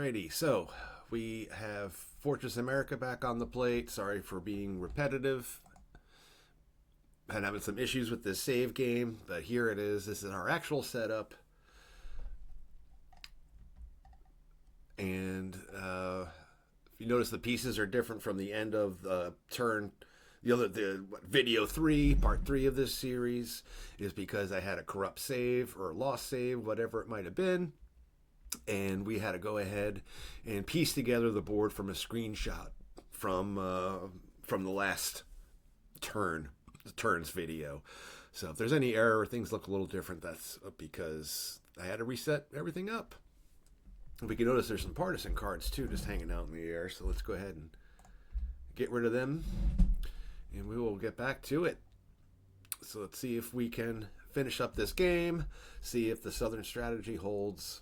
Alrighty, so we have Fortress America back on the plate. Sorry for being repetitive. Been having some issues with this save game, but here it is. This is our actual setup. And if you notice, the pieces are different from the end of the turn. The video 3, part 3 of this series is because I had a corrupt save or lost save, whatever it might have been. And we had to go ahead and piece together the board from a screenshot from the last turns video. So if there's any error or things look a little different, that's because I had to reset everything up. We can notice there's some partisan cards too just hanging out in the air. So let's go ahead and get rid of them, and we will get back to it. So let's see if we can finish up this game, see if the Southern strategy holds.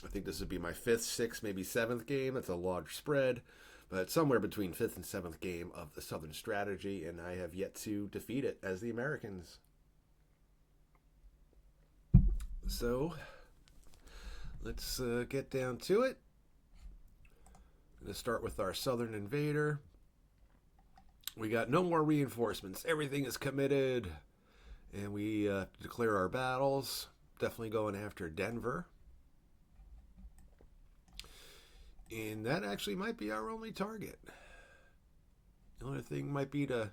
I think this would be my 5th, 6th, maybe 7th game. That's a large spread, but somewhere between 5th and 7th game of the Southern strategy, and I have yet to defeat it as the Americans. So let's get down to it. I'm going to start with our Southern invader. We got no more reinforcements. Everything is committed, and we declare our battles. Definitely going after Denver. And that actually might be our only target. The only thing might be to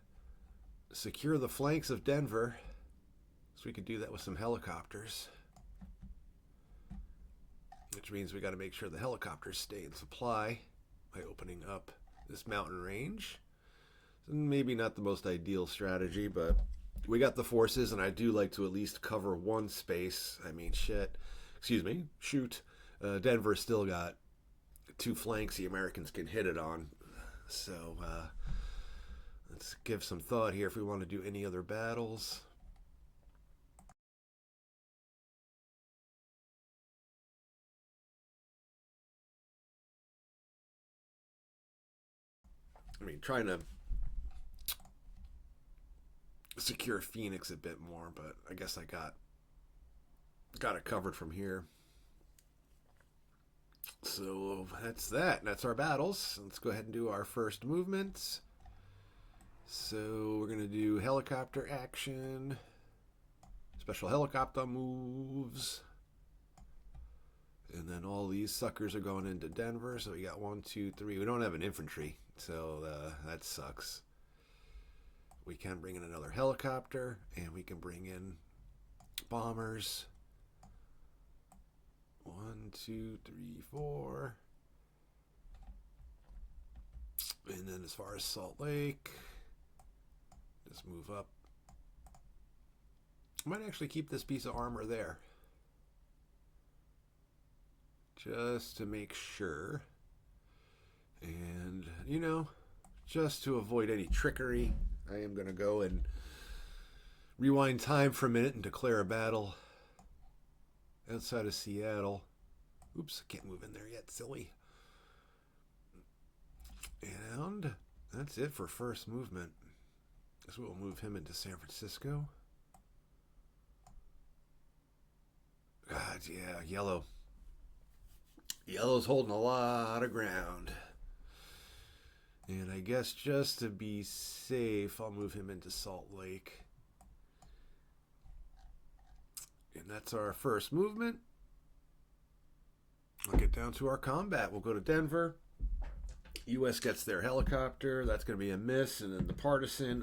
secure the flanks of Denver. So we could do that with some helicopters. Which means we got to make sure the helicopters stay in supply by opening up this mountain range. Maybe not the most ideal strategy, but we got the forces, and I do like to at least cover one space. I mean, shoot. Denver still got 2 flanks the Americans can hit it on. So let's give some thought here if we want to do any other battles. I mean, trying to secure Phoenix a bit more, but I guess I got it covered from here. So that's that. That's our battles. Let's go ahead and do our first movements. So we're going to do helicopter action, special helicopter moves, and then all these suckers are going into Denver. So we got 1, 2, 3. We don't have an infantry, so that sucks. We can bring in another helicopter, and we can bring in bombers. 1, 2, 3, 4. And then as far as Salt Lake, just move up. I might actually keep this piece of armor there, just to make sure. And, just to avoid any trickery, I am going to go and rewind time for a minute and declare a battle outside of Seattle. Oops, I can't move in there yet, silly. And that's it for first movement. So we'll move him into San Francisco. God, yeah, yellow. Yellow's holding a lot of ground. And I guess just to be safe, I'll move him into Salt Lake. And that's our first movement. We'll get down to our combat. We'll go to Denver. U.S. gets their helicopter. That's going to be a miss. And then the partisan.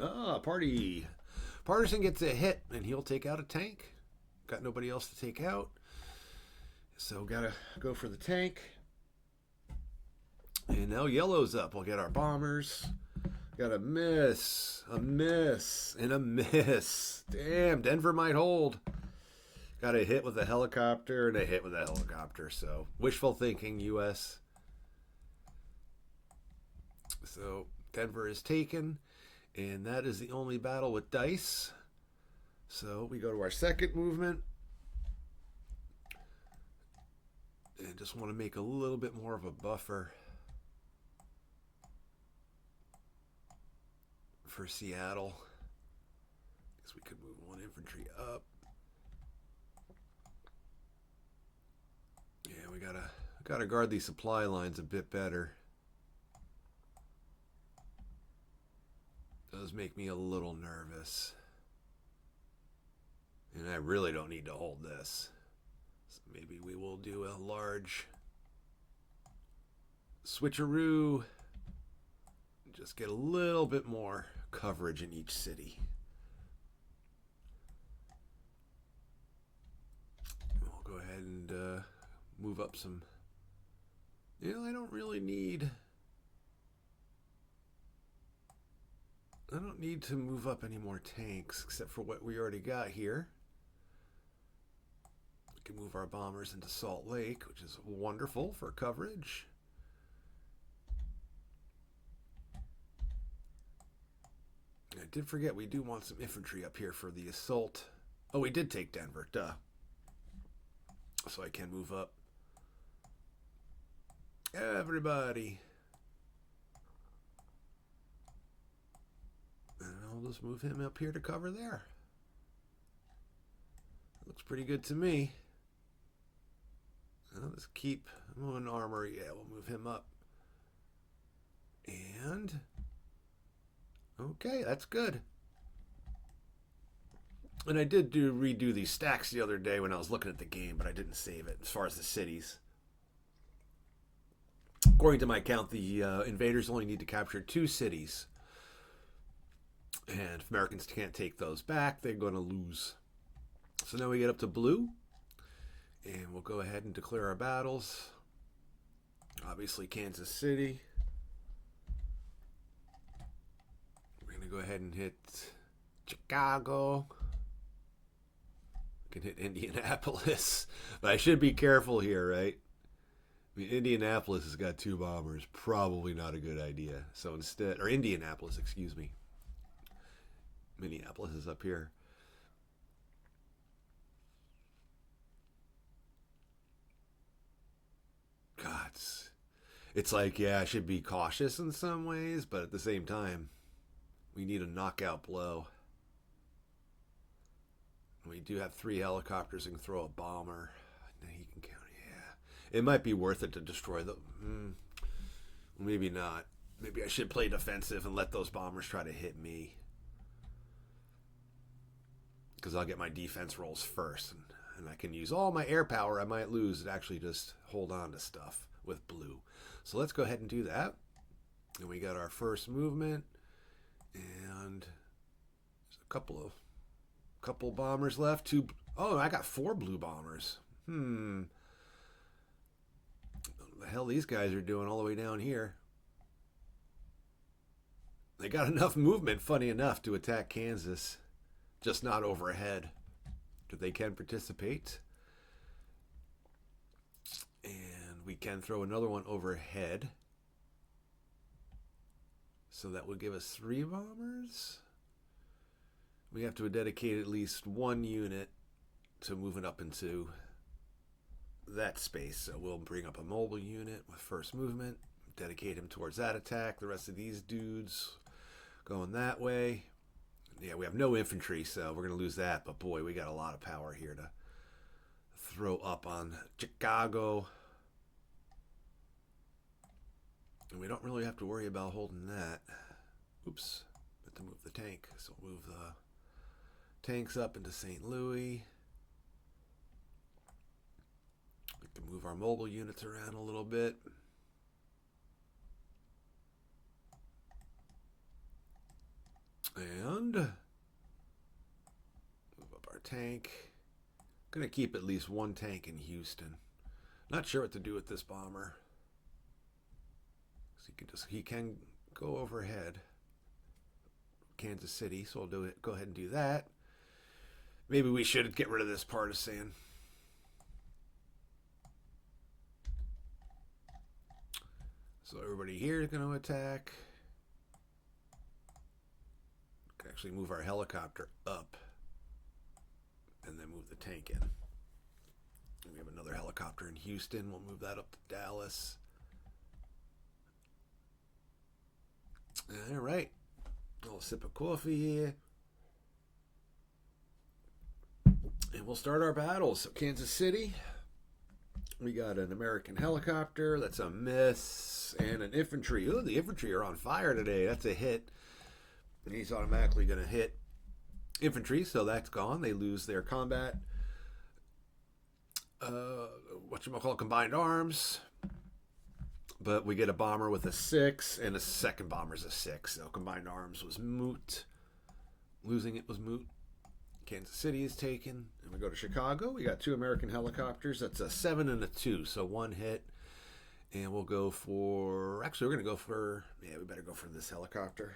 Partisan gets a hit, and he'll take out a tank. Got nobody else to take out. So got to go for the tank. And now yellow's up. We'll get our bombers. Got a miss, and a miss. Damn, Denver might hold. Got a hit with a helicopter and a hit with a helicopter. So wishful thinking, U.S. So Denver is taken, and that is the only battle with dice. So we go to our second movement. And just want to make a little bit more of a buffer for Seattle. Guess we could move 1 infantry up. Yeah, we got Got to guard these supply lines a bit better. Does make me a little nervous. And I really don't need to hold this. So maybe we will do a large switcheroo. Just get a little bit more coverage in each city. We'll go ahead and move up some. You know, I don't need to move up any more tanks except for what we already got here. We can move our bombers into Salt Lake, which is wonderful for coverage. I did forget we do want some infantry up here for the assault. Oh, we did take Denver, duh. So I can move up. Everybody. And I'll just move him up here to cover there. Looks pretty good to me. I'll just keep moving armory. Yeah, we'll move him up. And okay, that's good. And I did redo these stacks the other day when I was looking at the game, but I didn't save it as far as the cities. According to my count, the invaders only need to capture 2 cities. And if Americans can't take those back, they're going to lose. So now we get up to blue. And we'll go ahead and declare our battles. Obviously, Kansas City. We're going to go ahead and hit Chicago. We can hit Indianapolis. But I should be careful here, right? I mean, Indianapolis has got 2 bombers. Probably not a good idea. So instead, or Indianapolis, excuse me. Minneapolis is up here. God, it's like, yeah, I should be cautious in some ways, but at the same time, we need a knockout blow. We do have 3 helicopters and can throw a bomber. He can count, yeah. It might be worth it to destroy them. Maybe not. Maybe I should play defensive and let those bombers try to hit me. Because I'll get my defense rolls first. And I can use all my air power I might lose to actually just hold on to stuff with blue. So let's go ahead and do that. And we got our first movement. And there's a couple bombers left. 2. Oh, I got 4 blue bombers. What the hell these guys are doing all the way down here? They got enough movement, funny enough, to attack Kansas. Just not overhead. But they can participate. And we can throw another one overhead. So that would give us 3 bombers. We have to dedicate at least 1 unit to moving up into that space. So we'll bring up a mobile unit with first movement. Dedicate him towards that attack. The rest of these dudes going that way. Yeah, we have no infantry, so we're going to lose that. But boy, we got a lot of power here to throw up on Chicago. And we don't really have to worry about holding that. Oops, have to move the tank. So we'll move the tanks up into St. Louis. We can move our mobile units around a little bit. And move up our tank. Gonna keep at least 1 tank in Houston. Not sure what to do with this bomber. So he can go overhead. Kansas City, so we'll go ahead and do that. Maybe we should get rid of this partisan. So everybody here is going to attack. We can actually move our helicopter up and then move the tank in. And we have another helicopter in Houston. We'll move that up to Dallas. All right. A little sip of coffee here. And we'll start our battles. So Kansas City, We got an American helicopter. That's a miss. And an infantry. Oh, the infantry are on fire today. That's a hit. And he's automatically going to hit infantry, so that's gone. They lose their combat. Combined arms. But we get a bomber with a 6, and a second bomber's a 6. So combined arms was moot. Losing it was moot. Kansas City is taken. And we go to Chicago. We got 2 American helicopters. That's a 7 and a 2, so 1 hit. And we'll go for... Actually, we're going to go for... Yeah, we better go for this helicopter.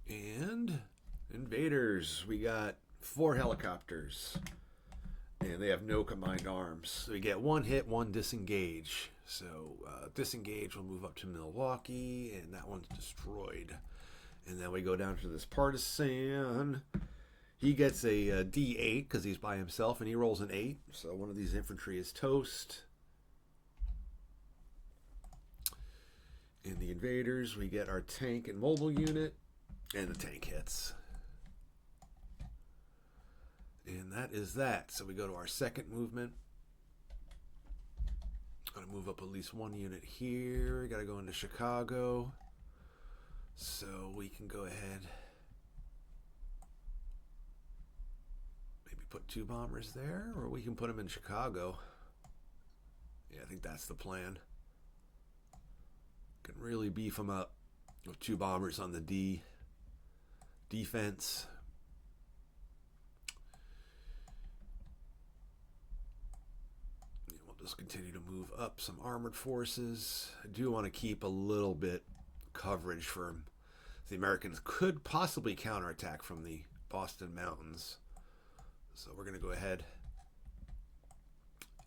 And invaders. We got 4 helicopters. And they have no combined arms. So we get 1 hit, 1 disengage. So disengage will move up to Milwaukee, and that one's destroyed. And then we go down to this partisan. He gets a D8 because he's by himself, and he rolls an 8. So one of these infantry is toast. In the invaders, we get our tank and mobile unit, and the tank hits. And that is that. So we go to our second movement. Got to move up at least 1 unit here. Got to go into Chicago. So we can go ahead. Maybe put 2 bombers there, or we can put them in Chicago. Yeah, I think that's the plan. Can really beef them up with 2 bombers on the defense. Just continue to move up some armored forces. I do want to keep a little bit coverage for the Americans could possibly counterattack from the Boston Mountains. So we're going to go ahead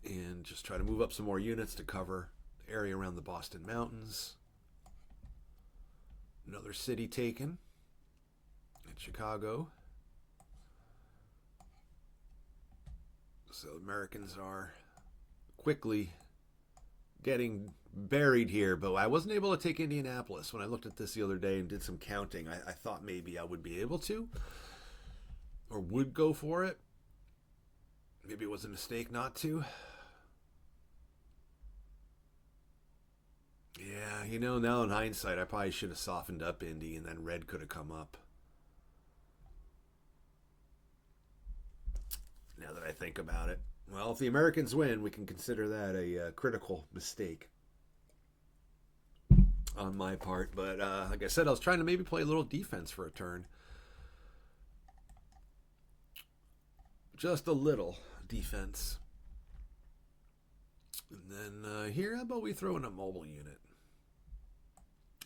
and just try to move up some more units to cover the area around the Boston Mountains. Another city taken in Chicago. So Americans are quickly getting buried here, but I wasn't able to take Indianapolis. When I looked at this the other day and did some counting, I thought maybe I would be able to, or would go for it. Maybe it was a mistake not to. Yeah, now in hindsight, I probably should have softened up Indy, and then Red could have come up. Now that I think about it. Well, if the Americans win, we can consider that a critical mistake on my part. But like I said, I was trying to maybe play a little defense for a turn. Just a little defense. And then here, how about we throw in a mobile unit?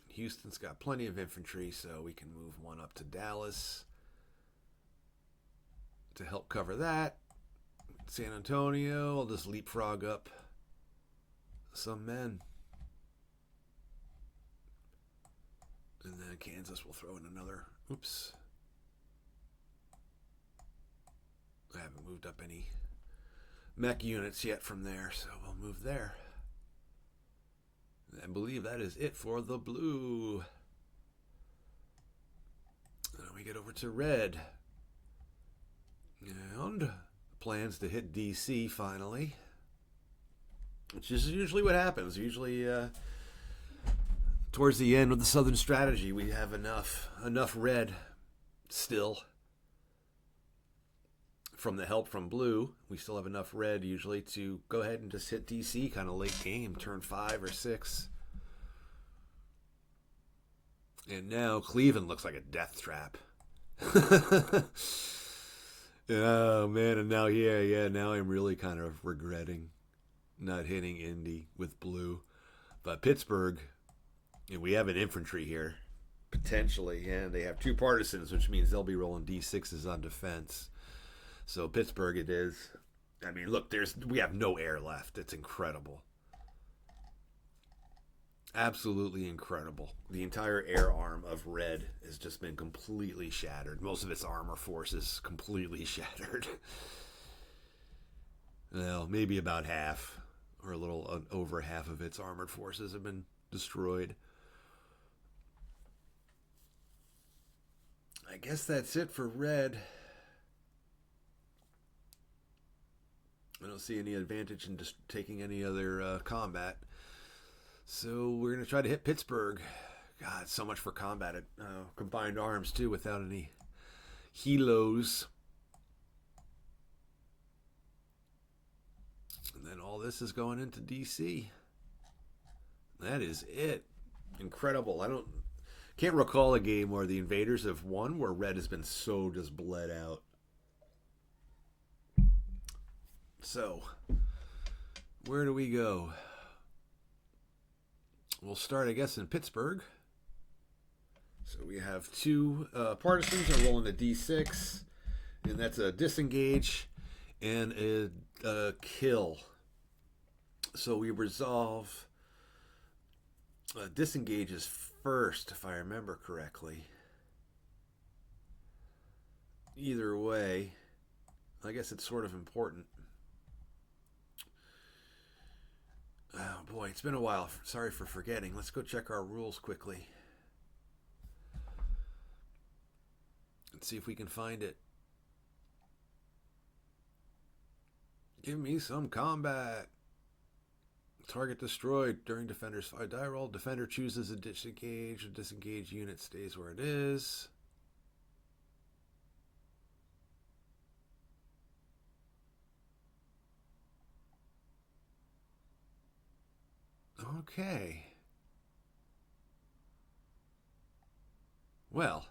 Houston's got plenty of infantry, so we can move 1 up to Dallas to help cover that. San Antonio, I'll just leapfrog up some men. And then Kansas will throw in another. Oops. I haven't moved up any mech units yet from there, so we'll move there. I believe that is it for the blue. Then we get over to red. And plans to hit DC finally, which is usually what happens. Usually towards the end of the Southern strategy, we have enough red still from the help from blue. We still have enough red usually to go ahead and just hit DC kind of late game, turn 5 or 6. And now Cleveland looks like a death trap. Oh, man, and now, now I'm really kind of regretting not hitting Indy with blue. But Pittsburgh, we have an infantry here, potentially, and they have 2 partisans, which means they'll be rolling D6s on defense. So Pittsburgh it is. I mean, look, we have no air left. It's incredible. Absolutely incredible. The entire air arm of red has just been completely shattered. Most of its armor force is completely shattered. Well, maybe about half, or a little over half of its armored forces have been destroyed. I guess that's it for red. I don't see any advantage in just taking any other combat. So we're going to try to hit Pittsburgh. God, so much for combat at combined arms, too, without any helos. And then all this is going into DC. That is it. Incredible. Can't recall a game where the invaders have won where red has been so just bled out. So, where do we go? We'll start, I guess, in Pittsburgh. So we have two partisans are rolling a d6, and that's a disengage and a kill. So we resolve disengages first, if I remember correctly. Either way, I guess it's sort of important. Oh boy, it's been a while. Sorry for forgetting. Let's go check our rules quickly. Let's see if we can find it. Give me some combat. Target destroyed during defender's fight die roll. Defender chooses a disengage. A disengaged unit stays where it is. Okay. Well.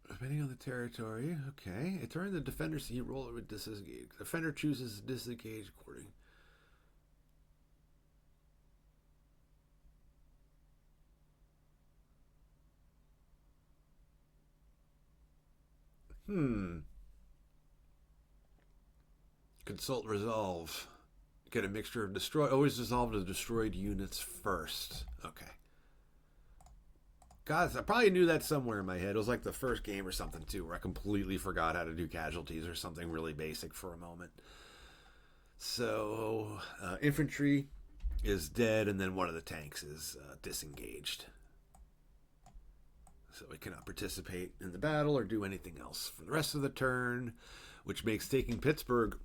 Depending on the territory, okay. During the defender's heat roll, it would disengage. The defender chooses to disengage according. Consult resolve. Get a mixture of destroy. Always resolve the destroyed units first. Okay. God, I probably knew that somewhere in my head. It was like the first game or something, too, where I completely forgot how to do casualties or something really basic for a moment. So, infantry is dead, and then one of the tanks is disengaged. So we cannot participate in the battle or do anything else for the rest of the turn, which makes taking Pittsburgh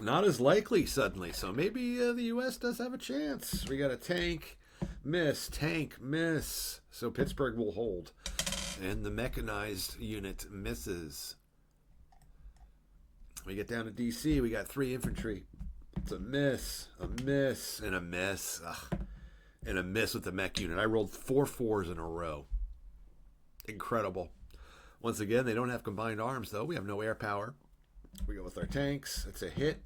not as likely suddenly. So maybe the U.S. does have a chance. We got a tank. Miss, tank, miss. So Pittsburgh will hold. And the mechanized unit misses. We get down to DC. We got 3 infantry. It's a miss, and a miss. Ugh. And a miss with the mech unit. I rolled 4 4s in a row. Incredible. Once again, they don't have combined arms, though. We have no air power. We go with our tanks. It's a hit.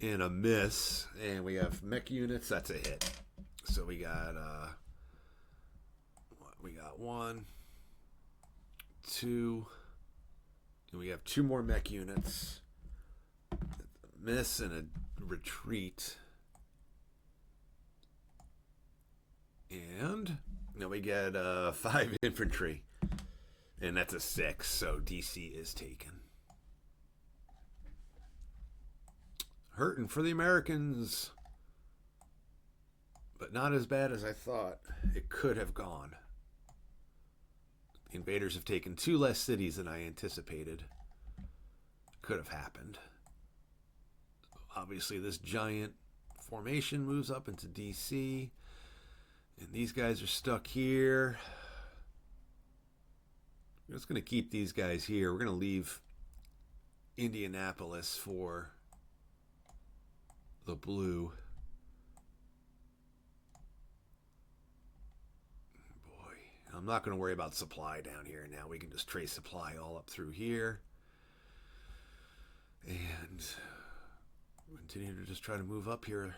And a miss. And we have mech units. That's a hit. So we got 1, 2, and we have 2 more mech units. Miss and a retreat. And then we get 5 infantry. And that's a 6, so DC is taken. Hurting for the Americans. But not as bad as I thought it could have gone. The invaders have taken 2 less cities than I anticipated. Could have happened. Obviously, this giant formation moves up into DC. And these guys are stuck here. We're just going to keep these guys here. We're going to leave Indianapolis for the blue. I'm not going to worry about supply down here now. We can just trace supply all up through here. And continue to just try to move up here.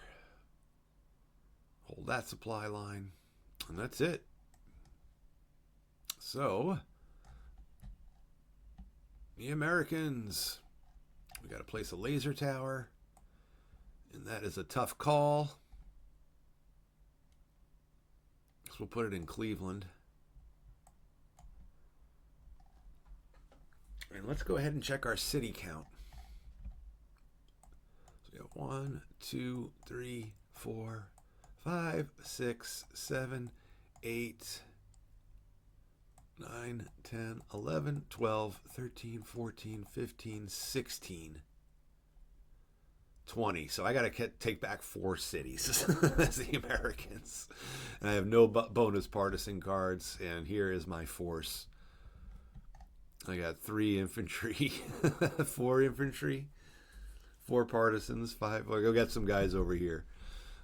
Hold that supply line. And that's it. So, the Americans. We got to place a laser tower. And that is a tough call. So we'll put it in Cleveland. And let's go ahead and check our city count. So we have 1, 2, 3, 4, 5, 6, 7, 8, 9, 10, 11, 12, 13, 14, 15, 16, 20. So I got to take back 4 cities as the Americans. And I have no bonus partisan cards. And here is my force. I got 3 infantry, 4 infantry, 4 partisans, 5. I'll go get some guys over here.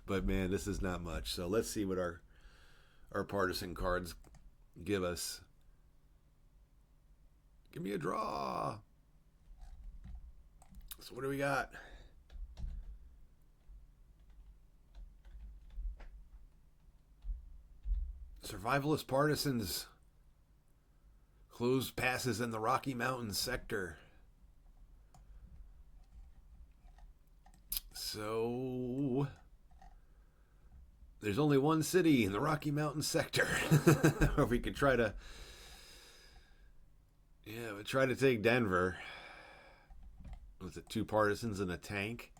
But man, this is not much. So let's see what our partisan cards give us. Give me a draw. So what do we got? Survivalist partisans. Closed passes in the Rocky Mountains sector. So there's only one city in the Rocky Mountains sector. Or we could try to take Denver. Was it 2 partisans and a tank?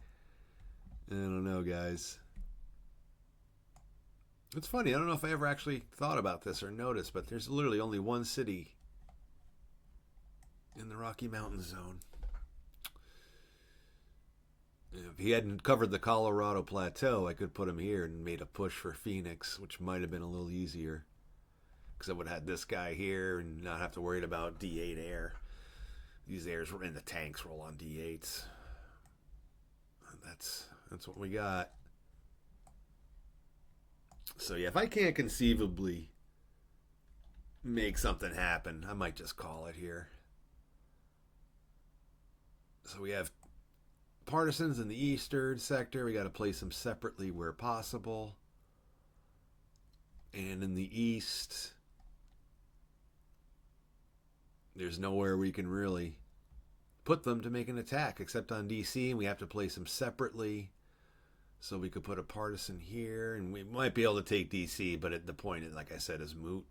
I don't know, guys. It's funny. I don't know if I ever actually thought about this or noticed, but there's literally only one city in the Rocky Mountain zone. If he hadn't covered the Colorado Plateau, I could put him here and made a push for Phoenix, which might have been a little easier. Because I would have had this guy here and not have to worry about D8 air. These airs were in the tanks roll on D8s. That's what we got. So yeah, if I can't conceivably make something happen, I might just call it here. So we have partisans in the eastern sector. We got to place them separately where possible. And in the east, there's nowhere we can really put them to make an attack except on DC, and we have to place them separately. So we could put a partisan here, and we might be able to take DC, but at the point, like I said, is moot.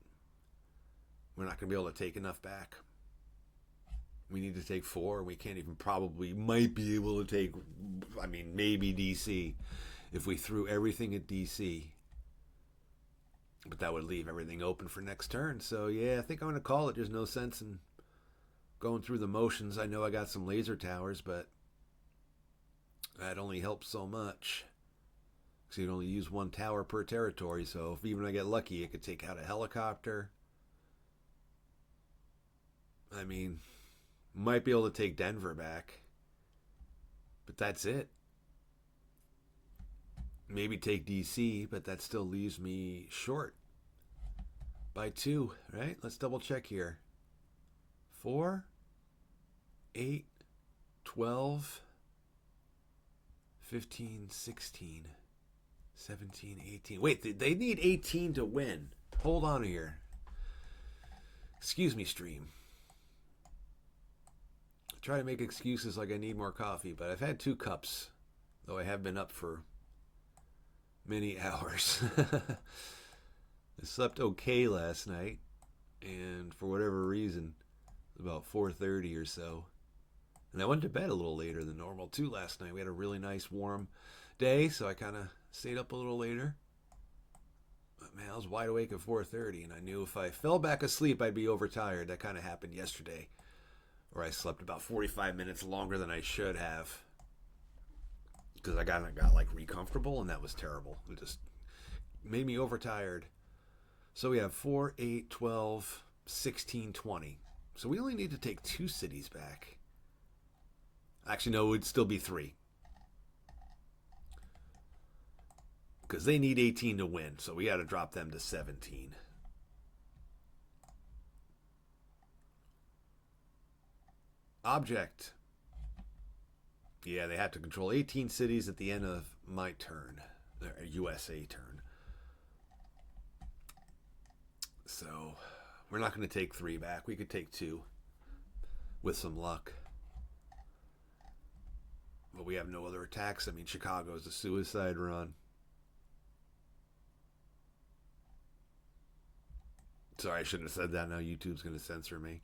We're not going to be able to take enough back. We need to take 4. We can't even might be able to take, maybe DC if we threw everything at DC. But that would leave everything open for next turn. So yeah, I think I'm going to call it. There's no sense in going through the motions. I know I got some laser towers, but that only helps so much. Because you'd only use 1 tower per territory. So if even I get lucky, it could take out a helicopter. Might be able to take Denver back. But that's it. Maybe take DC, but that still leaves me short by 2, right? Let's double check here. 4, 8, 12, 15, 16, 17, 18. Wait, they need 18 to win. Hold on here. Excuse me, stream. I try to make excuses like I need more coffee, but I've had 2 cups, though I have been up for many hours. I slept okay last night, and for whatever reason, about 4:30 or so. And I went to bed a little later than normal too last night. We had a really nice warm day, so I kind of stayed up a little later. But man, I was wide awake at 4:30, and I knew if I fell back asleep, I'd be overtired. That kind of happened yesterday, where I slept about 45 minutes longer than I should have. Because I got like re-comfortable, and that was terrible. It just made me overtired. So we have 4, 8, 12, 16, 20. So we only need to take 2 cities back. Actually, no, it would still be 3. Because they need 18 to win, so we got to drop them to 17. Object. Yeah, they have to control 18 cities at the end of my turn. USA turn. So, we're not going to take 3 back. We could take 2 with some luck. But we have no other attacks. Chicago is a suicide run. Sorry, I shouldn't have said that. Now YouTube's going to censor me.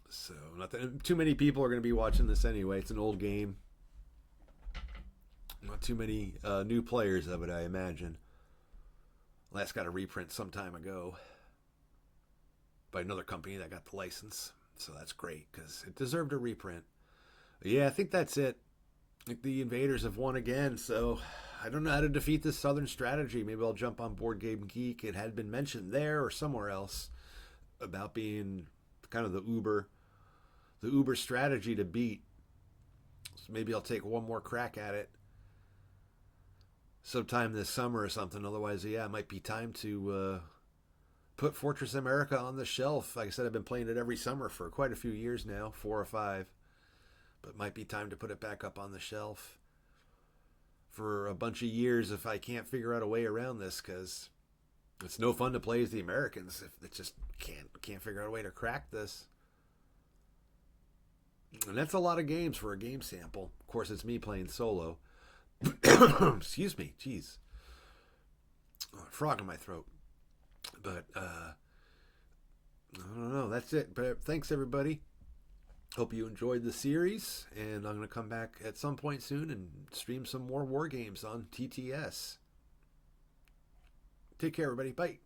So, not that too many people are going to be watching this anyway. It's an old game. Not too many new players of it, I imagine. Last got a reprint some time ago. by another company that got the license. So that's great because it deserved a reprint. But yeah, I think that's it. I think the Invaders have won again, so I don't know how to defeat this Southern strategy. Maybe I'll jump on Board Game Geek. It had been mentioned there or somewhere else about being kind of the Uber strategy to beat. So maybe I'll take one more crack at it sometime this summer or something. Otherwise, yeah, it might be time to put Fortress America on the shelf. Like I said, I've been playing it every summer for quite a few years now, 4 or 5. But it might be time to put it back up on the shelf for a bunch of years if I can't figure out a way around this, because it's no fun to play as the Americans if it just can't figure out a way to crack this. And that's a lot of games for a game sample. Of course, it's me playing solo. Excuse me, jeez. Frog in my throat. But I don't know. That's it. But thanks, everybody. Hope you enjoyed the series, and I'm going to come back at some point soon and stream some more war games on TTS. Take care, everybody. Bye.